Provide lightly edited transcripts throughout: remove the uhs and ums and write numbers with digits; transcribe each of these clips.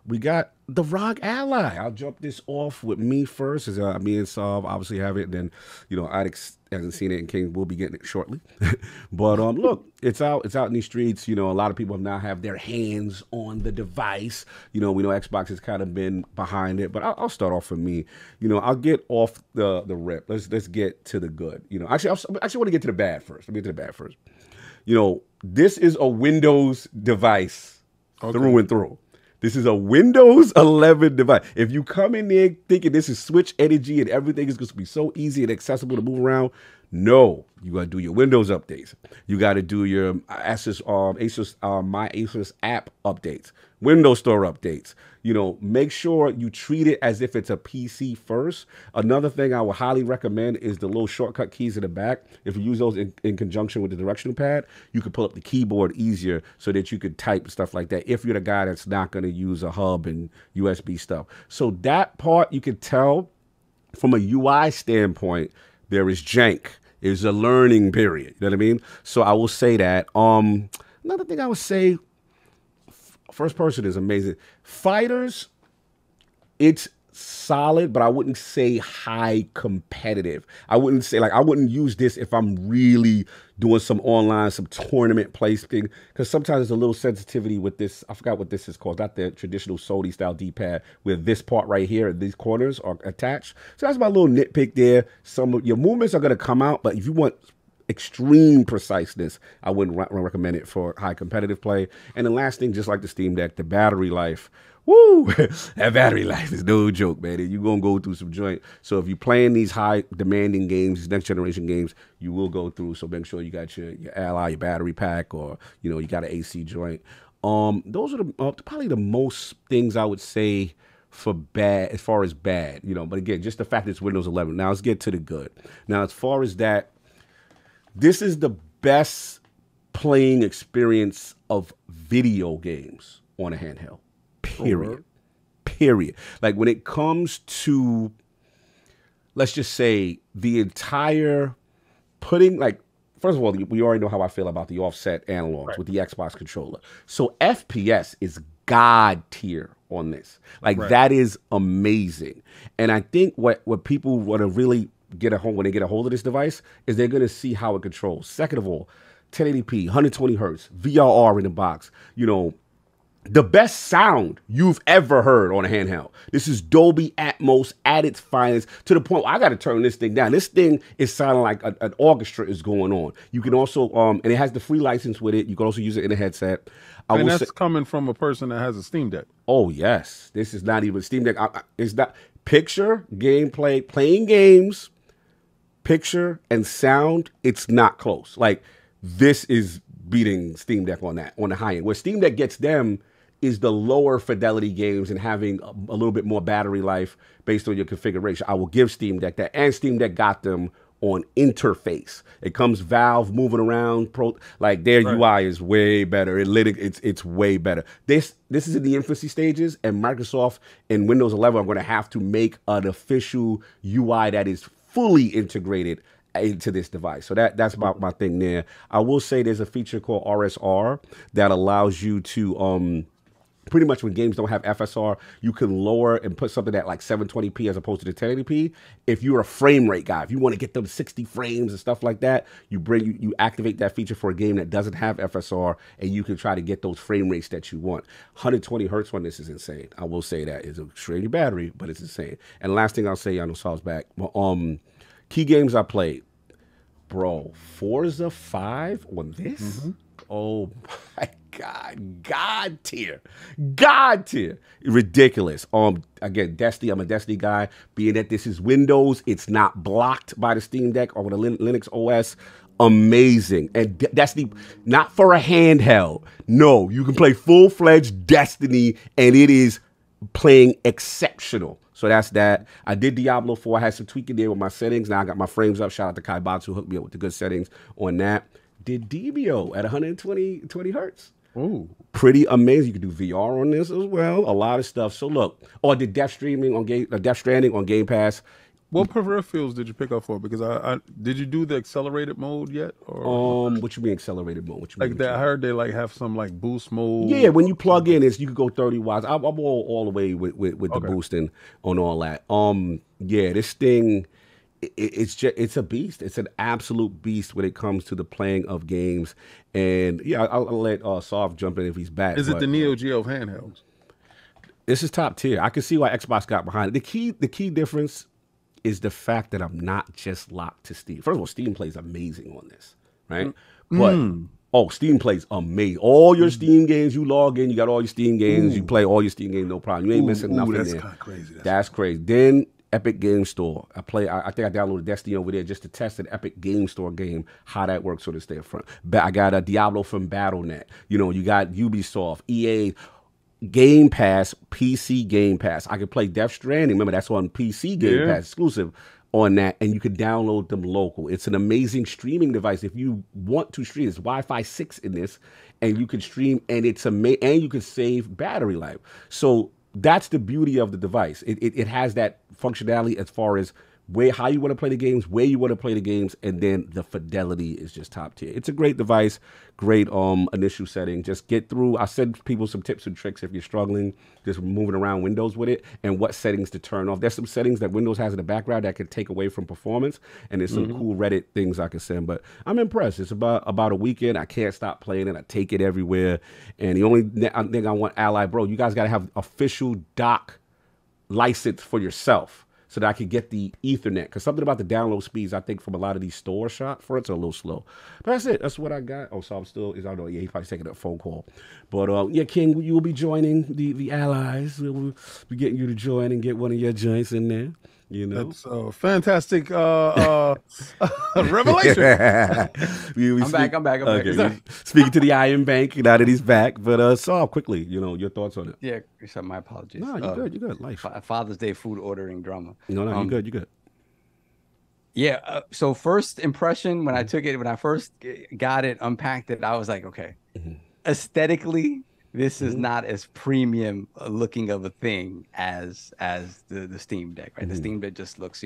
We got the ROG Ally. I'll jump this off with me first, as me and Sav obviously have it. And then, Alex hasn't seen it, and King will be getting it shortly. But look, it's out in these streets. A lot of people now have their hands on the device. We know Xbox has kind of been behind it, but I'll start off for me. I'll get off the rip. Let's get to the good. Actually, I want to get to the bad first. Let me get to the bad first. This is a Windows device through and through. This is a Windows 11 device. If you come in there thinking this is Switch energy and everything is going to be so easy and accessible to move around, no. You got to do your Windows updates. You got to do your ASUS My ASUS app updates, Windows Store updates. Make sure you treat it as if it's a PC first. Another thing I would highly recommend is the little shortcut keys in the back. If you use those in conjunction with the directional pad, you can pull up the keyboard easier so that you could type and stuff like that if you're the guy that's not going to use a hub and USB stuff. So that part you can tell from a UI standpoint, there is jank. It's a learning period. You know what I mean? So I will say that. Another thing I would say, first person is amazing. Fighters, it's solid, but I wouldn't say high competitive. I wouldn't say, I wouldn't use this if I'm really doing some online, some tournament play thing, because sometimes there's a little sensitivity with this. I forgot what this is called. Not the traditional Sony style D-pad where this part right here, these corners are attached. So that's my little nitpick there. Some of your movements are going to come out, but if you want extreme preciseness, I wouldn't recommend it for high competitive play. And the last thing, just like the Steam Deck, the battery life. Woo! That battery life is no joke, man. You're going to go through some joint. So if you're playing these high demanding games, these next generation games, you will go through. So make sure you got your Ally, your battery pack, or, you got an AC joint. Those are probably the most things I would say for bad, as far as bad, But again, just the fact that it's Windows 11. Now let's get to the good. Now, as far as that, this is the best playing experience of video games on a handheld. Period. Period. Like when it comes to, let's just say, the entire putting, first of all, we already know how I feel about the offset analogs with the Xbox controller. So FPS is God tier on this. That is amazing. And I think what people want to really when they get a hold of this device is they're going to see how it controls. Second of all, 1080p, 120 hertz, VRR in the box, the best sound you've ever heard on a handheld. This is Dolby Atmos at its finest, to the point where I got to turn this thing down. This thing is sounding like an orchestra is going on. You can also, and it has the free license with it. You can also use it in a headset. And that's coming from a person that has a Steam Deck. Oh, yes. This is not even Steam Deck. It's not picture, gameplay, playing games, picture, and sound. It's not close. This is beating Steam Deck on that, on the high end. Where Steam Deck gets them is the lower fidelity games and having a little bit more battery life based on your configuration. I will give Steam Deck that, and Steam Deck got them on interface. It comes Valve moving around, their UI is way better. It's way better. This is in the infancy stages, and Microsoft and Windows 11 are going to have to make an official UI that is fully integrated into this device. So that's about my thing there. I will say there's a feature called RSR that allows you to pretty much when games don't have FSR, you can lower and put something at 720p as opposed to the 1080p. If you're a frame rate guy, if you want to get them 60 frames and stuff like that, you activate that feature for a game that doesn't have FSR, and you can try to get those frame rates that you want. 120 hertz on this is insane. I will say that. It's a extremely battery, but it's insane. And last thing I'll say, I know Saul's back. Key games I played. Bro, Forza 5 on this? Mm-hmm. Oh my God, God tier, ridiculous. Again, Destiny, I'm a Destiny guy. Being that this is Windows, it's not blocked by the Steam Deck or with a Linux OS. Amazing. And Destiny, not for a handheld. No, you can play full-fledged Destiny, and it is playing exceptional. So that's that. I did Diablo 4. I had some tweaking there with my settings. Now I got my frames up. Shout out to Kai Batsu, who hooked me up with the good settings on that. Did Debio at 120 hertz. Ooh. Pretty amazing. You can do VR on this as well. A lot of stuff. So look, I did Death Stranding on Game Pass. What peripherals did you pick up for? Because I did you do the accelerated mode yet? Or What you mean accelerated mode? What you like mean? that? I heard they like have some like boost mode. Yeah, when you plug in, you could go 30 watts. I'm all the way with the Okay. boosting on all that. Yeah, this thing, it's a beast. It's an absolute beast when it comes to the playing of games. And yeah, I'll let Soft jump in if he's back. Is it the Neo Geo of handhelds? This is top tier. I can see why Xbox got behind it. The key difference is the fact that I'm not just locked to Steam. First of all, Steam plays amazing on this, right? But Steam plays amazing. All your Steam games, you log in, you got all your Steam games, you play all your Steam games, no problem. You ain't missing nothing that's there. Kind of crazy. That's crazy. Then Epic Game Store. I think I downloaded Destiny over there just to test an Epic Game Store game, how that works, so to stay up front. I got a Diablo from Battle.net. You know, you got Ubisoft, EA. Game Pass, PC Game Pass. I could play Death Stranding. Remember, that's on PC Game Pass exclusive on that, and you could download them local. It's an amazing streaming device. If you want to stream, it's Wi-Fi 6 in this, and you can stream, and it's and you can save battery life. So that's the beauty of the device. It has that functionality as far as how you want to play the games, where you want to play the games, and then the fidelity is just top tier. It's a great device, great initial setting. Just get through. I send people some tips and tricks if you're struggling, just moving around Windows with it, and what settings to turn off. There's some settings that Windows has in the background that can take away from performance, and there's some cool Reddit things I can send. But I'm impressed. It's about a weekend. I can't stop playing it. I take it everywhere. And the only thing I want, Ally, bro, you guys got to have official dock license for yourself, so that I could get the Ethernet. Because something about the download speeds, I think, from a lot of these store shop fronts are a little slow. But that's it. That's what I got. Oh, so I'm still, I don't know, yeah, he's probably taking a phone call. But yeah, King, you will be joining the allies. We'll be getting you to join and get one of your joints in there. You know, that's a fantastic revelation. I'm back. Okay. Speaking to the Iron Bank now that he's back, but Saul, quickly, you know, your thoughts on it. Yeah, my apologies. No, you're good. You're good. Life. Father's Day food ordering drama. No, you're good. You're good. Yeah. So first impression when I took it, when I first got it, unpacked it, I was like, okay, aesthetically, this is not as premium looking of a thing as the Steam Deck, right? The Steam Deck just looks,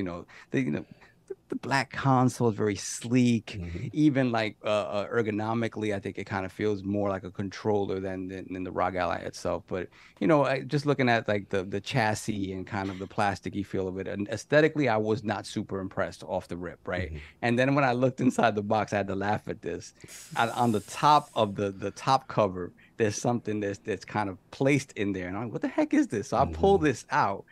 the black console is very sleek. Even like ergonomically, I think it kind of feels more like a controller than the ROG Ally itself. But just looking at like the chassis and kind of the plasticky feel of it, and aesthetically, I was not super impressed off the rip, right? And then when I looked inside the box, I had to laugh at this. On the top of the top cover, there's something that's kind of placed in there, and I'm like, what the heck is this? So I pull this out.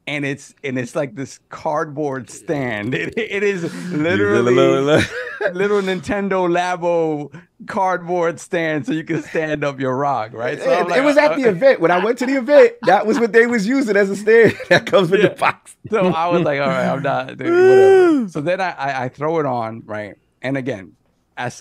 And it's like this cardboard stand. It is literally little Nintendo Labo cardboard stand, so you can stand up your ROG, right? So it was at the event. When I went to the event, that was what they was using as a stand that comes with the box. So I was like, all right, I'm not whatever. So then I throw it on, right? And again,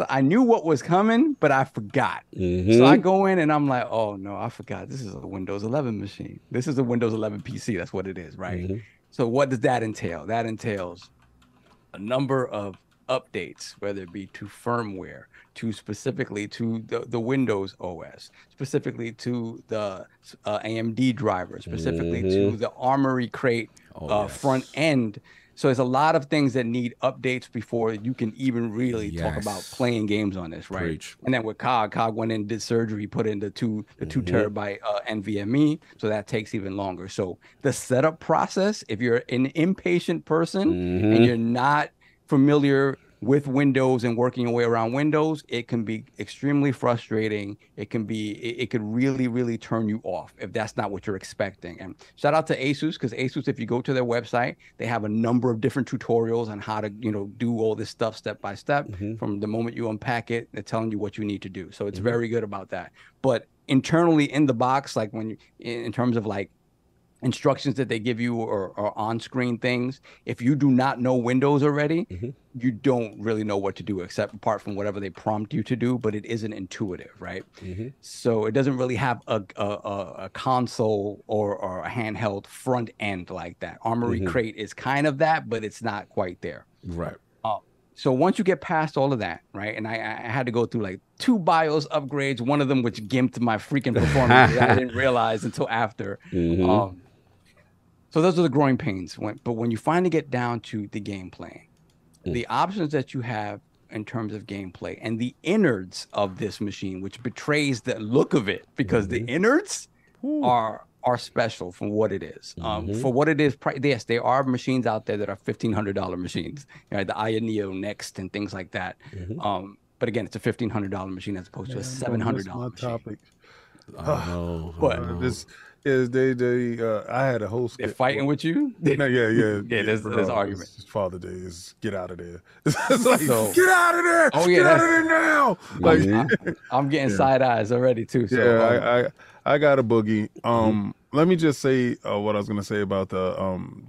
I knew what was coming, but I forgot. So I go in and I'm like, oh no, I forgot. This is a Windows 11 machine. This is a Windows 11 PC. That's what it is, right? So what does that entail? That entails a number of updates, whether it be to firmware, to specifically to the Windows OS, specifically to the AMD driver, specifically to the Armory Crate front end. So there's a lot of things that need updates before you can even really talk about playing games on this, right? Preach. And then with COG went in, did surgery, put in the 2 terabyte NVMe, so that takes even longer. So the setup process, if you're an impatient person and you're not familiar with Windows and working your way around Windows, it can be extremely frustrating. It could really, really turn you off if that's not what you're expecting. And shout out to ASUS, because ASUS, if you go to their website, they have a number of different tutorials on how to, do all this stuff step by step. From the moment you unpack it, they're telling you what you need to do. So it's very good about that. But internally in the box, like when you, in terms of like instructions that they give you or on-screen things, if you do not know Windows already, you don't really know what to do, except apart from whatever they prompt you to do, but it isn't intuitive, right? So it doesn't really have a console or a handheld front end like that. Armory Crate is kind of that, but it's not quite there. Right. So once you get past all of that, right, and I had to go through like 2 BIOS upgrades, one of them which gimped my freaking performance that I didn't realize until after. So those are the growing pains. But when you finally get down to the gameplay, the options that you have in terms of gameplay and the innards of this machine, which betrays the look of it, because the innards are special for what it is. For what it is, yes, there are machines out there that are $1,500 machines, the Ioneo Next and things like that. But again, it's a $1,500 machine as opposed to a $700 machine. Topic. But this is I had a whole skit. They're fighting with you? Yeah. There's argument. It's Father Day. Is get out of there. It's like, So- get out of there. Oh, yeah, Get out of there now. Like, I'm getting side eyes already too. So, yeah, I got a boogie. Let me just say what I was gonna say about the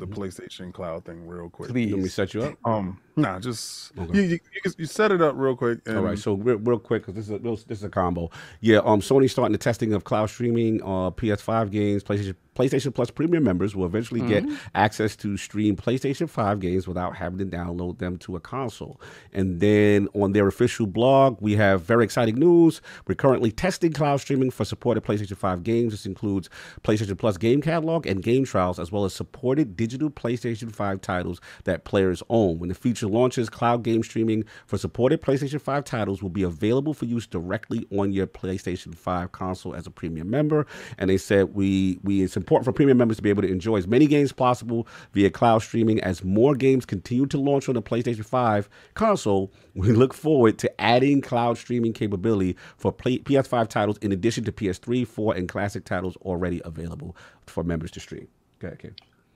PlayStation Cloud thing real quick. please. Let me set you up. Nah, just you set it up real quick. And All right, so real quick, because this is a combo. Yeah, Sony's starting the testing of cloud streaming, PS5 games. PlayStation Plus Premium members will eventually get access to stream PlayStation 5 games without having to download them to a console. And then on their official blog, we have very exciting news. We're currently testing cloud streaming for supported PlayStation 5 games. This includes PlayStation Plus game catalog and game trials, as well as supported digital PlayStation 5 titles that players own. When the feature launches, cloud game streaming for supported PlayStation 5 titles will be available for use directly on your PlayStation 5 console as a premium member. And they said it's important for premium members to be able to enjoy as many games possible via cloud streaming. As more games continue to launch on the PlayStation 5 console, we look forward to adding cloud streaming capability for PS5 titles in addition to PS3, 4, and classic titles already available for members to stream. Go ahead, Kim.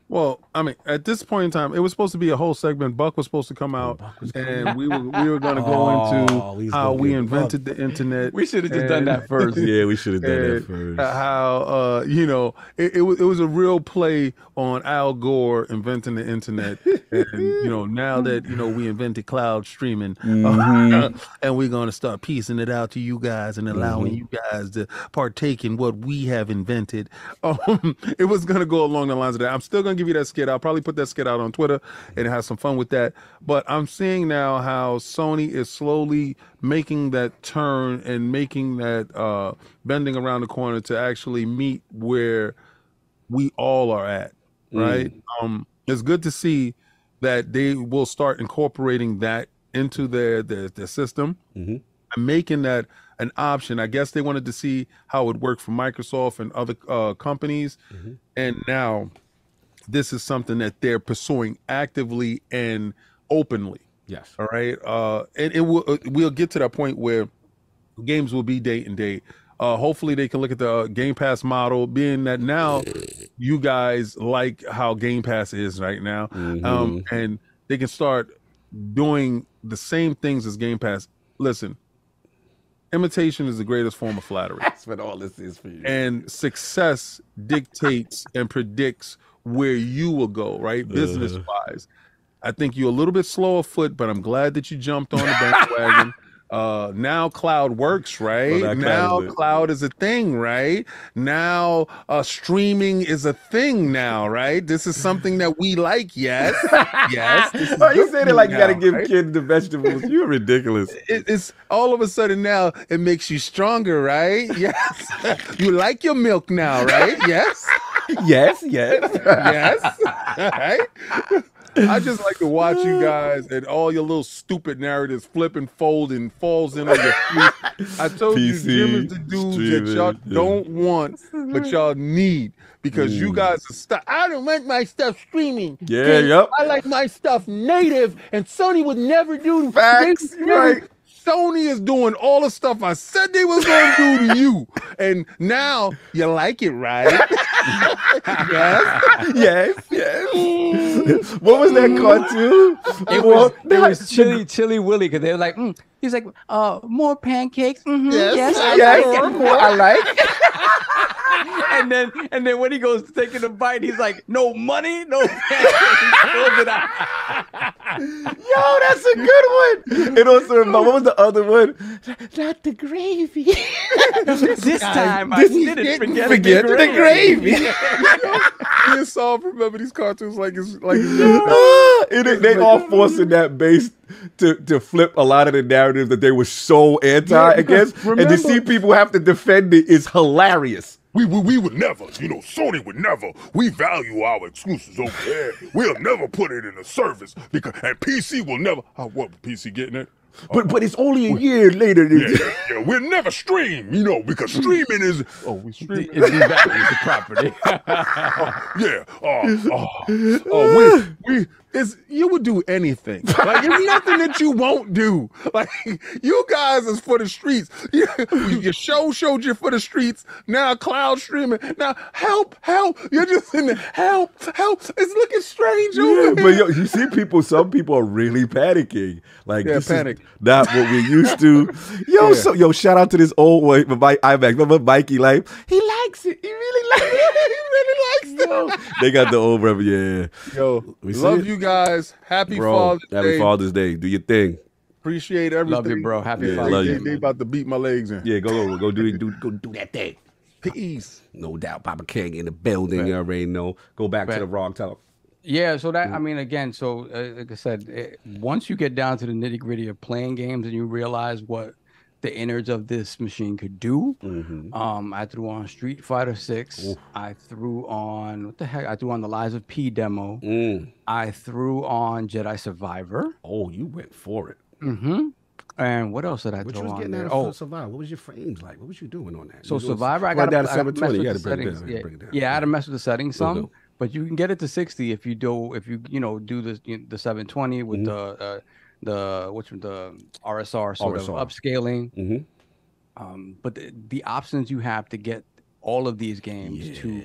Well, I mean, at this point in time, it was supposed to be a whole segment. Buck was supposed to come out, and we were going to go into how we invented the internet. We should have just done that first. Yeah, we should have done that first. How it was a real play on Al Gore inventing the internet, and now that we invented cloud streaming, and we're going to start piecing it out to you guys and allowing you guys to partake in what we have invented. It was going to go along the lines of that. I'm still going to give you that skit. I'll probably put that skit out on Twitter and have some fun with that. But I'm seeing now how Sony is slowly making that turn and making that bending around the corner to actually meet where we all are at, right? It's good to see that they will start incorporating that into their system and making that an option. I guess they wanted to see how it worked for Microsoft and other companies, and now this is something that they're pursuing actively and openly. Yes. All right. And we'll get to that point where games will be day and date. Hopefully they can look at the Game Pass model, being that now you guys like how Game Pass is right now. And they can start doing the same things as Game Pass. Listen, imitation is the greatest form of flattery. That's what all this is for you. And success dictates and predicts where you will go, right? Business wise. I think you're a little bit slow of foot, but I'm glad that you jumped on the bandwagon. Now cloud works, right? Well, now cloud is a thing, right? Now streaming is a thing now, right? This is something that we like, yes. Yes. You said it like you got to give kids the vegetables. You're ridiculous. It's all of a sudden now it makes you stronger, right? Yes. You like your milk now, right? Yes. Yes. Yes. Right? I just like to watch you guys and all your little stupid narratives flip and fold and falls in on your feet. I told you, Jim is the dude that y'all don't want, but y'all need, because you guys are stuck. I don't want my stuff streaming. Yeah, yep. I like my stuff native, and Sony would never do facts. Right. Sony is doing all the stuff I said they was going to do to you. And now you like it, right? Yes. What was that cartoon? It was Chili Willy, because they were like, he's like, more pancakes. Yes, I like. And then when he goes to taking a bite, he's like, no money, no pancakes. Yo, that's a good one. It also reminded, what was the other one? Not the gravy. This time I didn't forget the gravy. You saw remember these cartoons like it's they all forcing that base to flip a lot of the narratives that they were so anti against, and to see people have to defend it is hilarious. We would never, Sony would never. We value our exclusives over there. We'll never put it in a service and PC will never. What PC getting it? But it's only a year later. Yeah. We'll never stream, because streaming is. Oh, we streaming. It devalues the property. You would do anything. Like, there's nothing that you won't do. Like, you guys is for the streets. Your show showed you for the streets. Now cloud streaming. Now help. You're just in the help. It's looking strange over here. But you see some people are really panicking. Like, this panic. is not what we used to. So shout out to this old boy, IMAX. Remember Mikey Life? He likes it. He really likes it. They got the old brother, yeah. Yo, love you guys. Happy Father's Day. Happy Father's Day. Do your thing. Appreciate everything. Love you, bro. Happy Father's Day. They about to beat my legs in. Yeah, go do that thing. Peace. No doubt. Papa King in the building. You already know. Go back to the ROG. Tell him. Yeah, so that, I mean, again, so like I said, once you get down to the nitty gritty of playing games and you realize what the innards of this machine could do, I threw on Street Fighter 6. I threw on, what the heck? I threw on the Lies of P demo. I threw on Jedi Survivor. Oh, you went for it. And what else did I What throw you was on getting there? at for Survivor? What was your frames like? What was you doing on that? So Survivor, I got down to I gotta mess 720. You got with to the bring it settings. down. Bring it down. Yeah, I had to mess with the settings some. No. But you can get it to 60 if you do the 720 with the RSR sort of upscaling. But the options you have to get all of these games to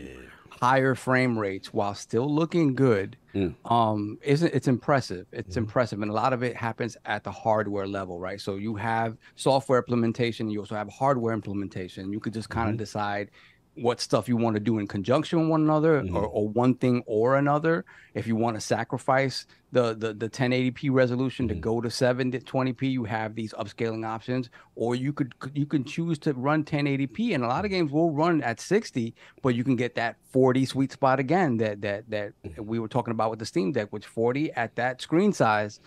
higher frame rates while still looking good, it's impressive. It's impressive, and a lot of it happens at the hardware level, right? So you have software implementation, you also have hardware implementation. You could just kind of decide what stuff you want to do in conjunction with one another, or one thing or another. If you want to sacrifice the 1080p resolution to go to 720p, you have these upscaling options, or you can choose to run 1080p, and a lot of games will run at 60, but you can get that 40 sweet spot again that we were talking about with the Steam Deck, which 40 at that screen size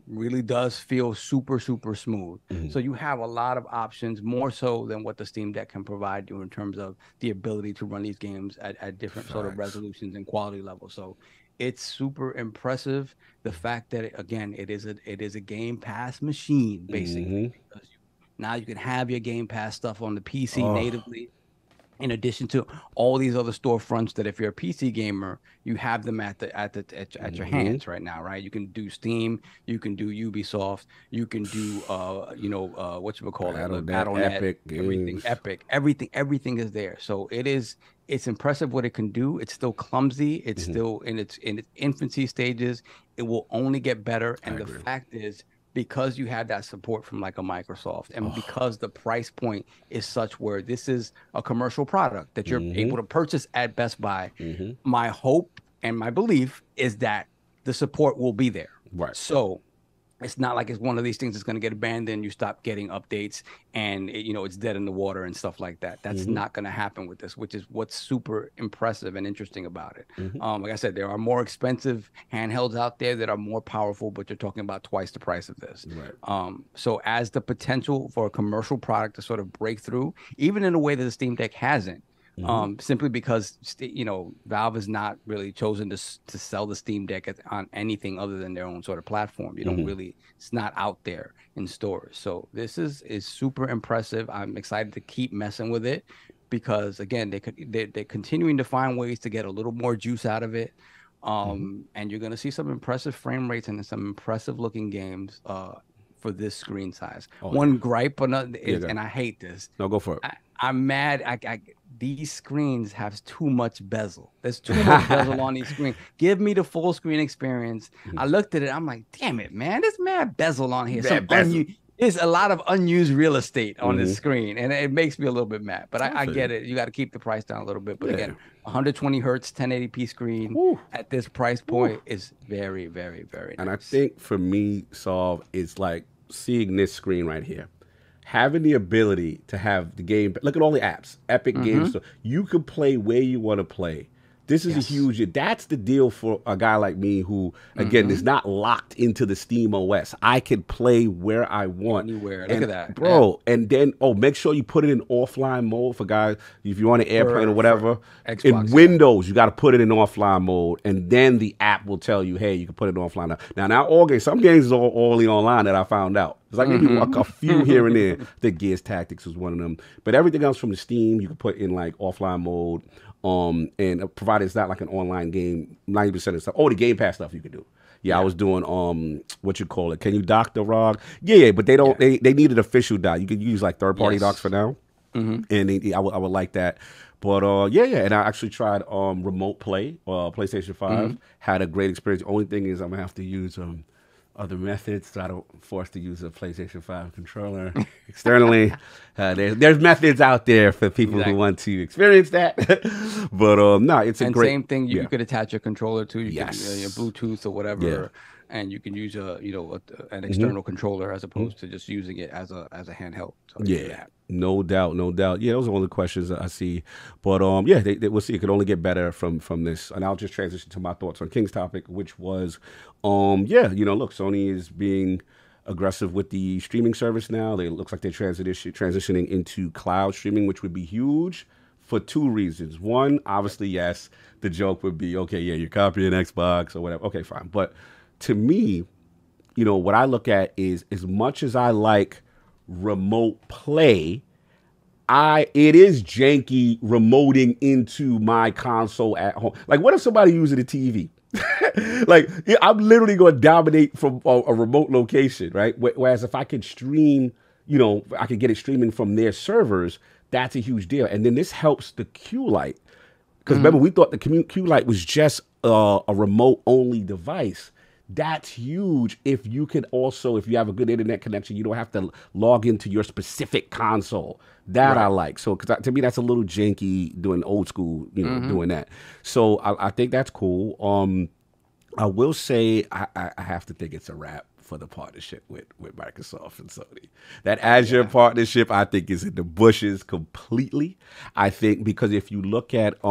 really does feel super smooth. So you have a lot of options, more so than what the Steam Deck can provide you in terms of the ability to run these games at different sort of resolutions and quality levels. So it's super impressive. The fact that it is a Game Pass machine, basically, because now you can have your Game Pass stuff on the PC natively, in addition to all these other storefronts that if you're a PC gamer, you have them at your hands right now, right? You can do Steam, you can do Ubisoft, you can do Battle.net, everything is there. So it's impressive what it can do. It's still clumsy. It's still in its infancy stages. It will only get better. And the fact is, because you have that support from like a Microsoft, and because the price point is such where this is a commercial product that you're able to purchase at Best Buy, my hope and my belief is that the support will be there. Right. So it's not like it's one of these things that's going to get abandoned. You stop getting updates and it's dead in the water and stuff like that. That's not going to happen with this, which is what's super impressive and interesting about it. Like I said, there are more expensive handhelds out there that are more powerful, but you're talking about twice the price of this. Right. So as the potential for a commercial product to sort of break through, even in a way that the Steam Deck hasn't, simply because Valve has not really chosen to sell the Steam Deck on anything other than their own sort of platform. You don't really, it's not out there in stores. So this is super impressive. I'm excited to keep messing with it because again, they're continuing to find ways to get a little more juice out of it. And you're going to see some impressive frame rates and some impressive looking games for this screen size. One gripe and I hate this. No, go for it. I'm mad. These screens have too much bezel. There's too much bezel on these screens. Give me the full screen experience. I looked at it. I'm like, damn it, man. There's mad bezel on here. There's a lot of unused real estate on this screen, and it makes me a little bit mad. But I get it. You got to keep the price down a little bit. But again, 120 hertz, 1080p screen at this price point is very, very, very nice. And I think for me, Solve, it's like seeing this screen right here. Having the ability to have the game, look at all the apps, Epic Games, so you can play where you want to play. This is a huge, that's the deal for a guy like me who, again, is not locked into the Steam OS. I can play where I want. Anywhere. Look at that. Bro, and then, make sure you put it in offline mode for guys, if you're on an airplane or whatever. Xbox, in Windows, you got to put it in offline mode, and then the app will tell you, hey, you can put it in offline. Now all games, some games is only online that I found out. It's like maybe a few here and there. The Gears Tactics was one of them. But everything else from the Steam, you can put in like offline mode. And provided it's not like an online game, 90% of stuff. Oh, the Game Pass stuff you can do. Yeah, I was doing what you call it? Can you dock the ROG? Yeah, but they don't. They needed official dock. You can use like third-party docks for now, and I would like that. But and I actually tried remote play, PlayStation 5. Had a great experience. The only thing is I'm gonna have to use other methods, so I don't force to use a PlayStation 5 controller externally. There's methods out there for people who want to experience that. But no, it's a great. Same thing. You could attach a controller to. You can, your Bluetooth or whatever. Yeah. And you can use an external controller as opposed to just using it as a handheld. So no doubt. Yeah, those are all the questions I see. But we'll see. It could only get better from this. And I'll just transition to my thoughts on King's topic, which was, look, Sony is being aggressive with the streaming service now. It looks like they're transitioning into cloud streaming, which would be huge for two reasons. One, obviously, yes, the joke would be, okay, yeah, you're copying Xbox or whatever. Okay, fine. But to me, what I look at is, as much as I like remote play, it is janky remoting into my console at home. Like, what if somebody using a TV? Like, I'm literally going to dominate from a remote location, right? Whereas if I could stream, I could get it streaming from their servers, that's a huge deal. And then this helps the Q-Lite. Because remember, we thought the Q-Lite was just a remote-only device. That's huge if you can also, if you have a good internet connection, you don't have to log into your specific console. That I like. So, because to me, that's a little janky doing old school, doing that. So I think that's cool. I will say I have to think it's a wrap for the partnership with Microsoft and Sony. That Azure partnership, I think, is in the bushes completely. I think because if you look at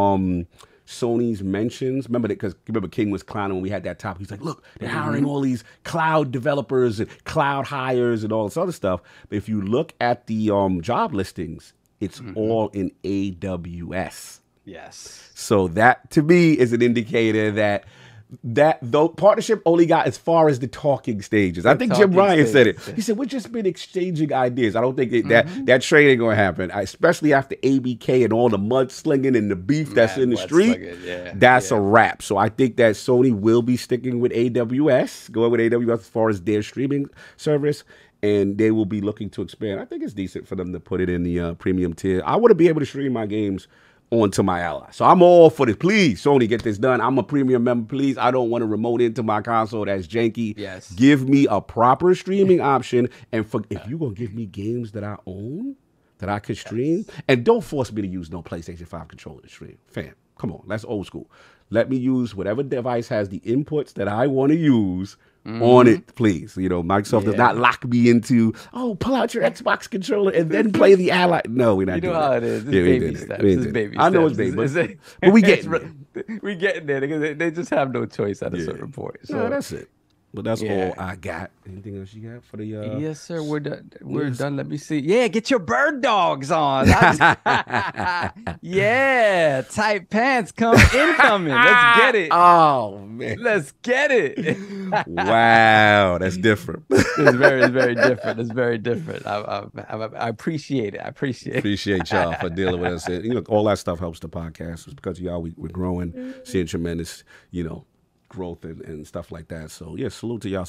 Sony's mentions, remember King was clowning when we had that topic. He's like, look, they're hiring all these cloud developers and cloud hires and all this other stuff. But if you look at the job listings, it's all in AWS. Yes. So that to me is an indicator that the partnership only got as far as the talking stages. I think Jim Ryan said it. He said, we've just been exchanging ideas. I don't think that trade ain't going to happen, especially after ABK and all the mudslinging and the beef that's in the street. That's a wrap. So I think that Sony will be sticking with AWS, going with AWS as far as their streaming service, and they will be looking to expand. I think it's decent for them to put it in the premium tier. I want to be able to stream my games onto my ally. So I'm all for this. Please, Sony, get this done. I'm a premium member. Please, I don't want to remote into my console that's janky. Yes. Give me a proper streaming option. And if you're going to give me games that I own, that I could stream, and don't force me to use no PlayStation 5 controller to stream. Fam, come on. That's old school. Let me use whatever device has the inputs that I want to use on it, please. Microsoft does not lock me into, pull out your Xbox controller and then play the ally. No, we're not doing that. How it is. It's baby steps. It's baby steps. I know it's baby, but we getting there. We getting there because they just have no choice at a certain point. So yeah, that's it. But that's all I got. Anything else you got for the? Yes, sir. We're done. We're done. Let me see. Yeah, get your bird dogs on. Yeah, tight pants incoming. Let's get it. Oh man, let's get it. Wow, that's different. It's very different. It's very different. I appreciate it. I appreciate y'all for dealing with us. And, all that stuff helps the podcast. It's because of y'all we're growing, seeing tremendous, growth and stuff like that. So yeah, salute to y'all.